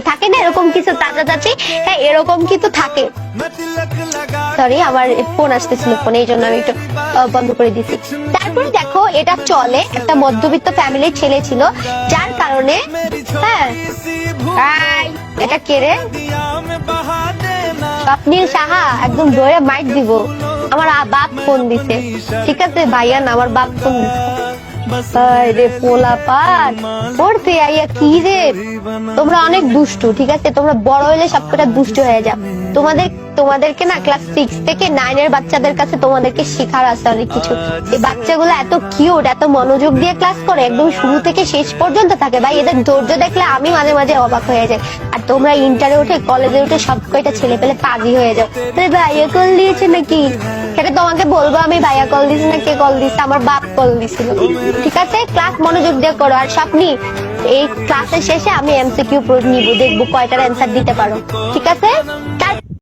থাকে না এরকম কিছু চাচা, হ্যাঁ এরকম কিছু থাকে। সরি আমার ফোন আসতেছিল, ফোন এই জন্য আমি একটু বন্ধ করে দিছি। তারপরে দেখো এটা চলে, একটা মধ্যবিত্ত ফ্যামিলির ছেলে ছিল, যার কারণে হ্যাঁ এটা কে রে? স্বপ্নীল সাহা, একদম জোরে মাইক দিব। আমার বাপ ফোন দিছে, ঠিক আছে ভাইয়া না, আমার বাপ ফোন দিছে। রে পোলা পাট পড়তে আইয়া কি রে, তোমরা অনেক দুষ্টু, ঠিক আছে তোমরা বড় হলে সবকটা দুষ্টু হয়ে যাও। তোমাদেরকে না ক্লাস 6 থেকে 9 এর বাচ্চাদের কাছে তোমাদেরকে শেখার আছে অনেক কিছু। এই বাচ্চাগুলো এত কিউট, এত মনোযোগ দিয়ে ক্লাস করে, একদম শুরু থেকে শেষ পর্যন্ত থাকে। ভাই এদের ধৈর্য দেখলে আমি মাঝে মাঝে অবাক হয়ে যাই। আর তোমরা ইন্টারে উঠে কলেজে উঠে সব কয়টা ছেলে পেলে পাজি হয়ে যাও। ভাইয়া কল দিয়েছে নাকি, সেটা তোমাকে বলবো আমি, ভাইয়া কল দিছে না কে কল দিছে, আমার বাপ কল দিছিল। ঠিক আছে ক্লাস মনোযোগ দিয়ে করো। আর স্বপ্নি এই ক্লাসের শেষে আমি এমসিকিউ নিব, দেখবো কয়টার অ্যান্সার দিতে পারো, ঠিক আছে?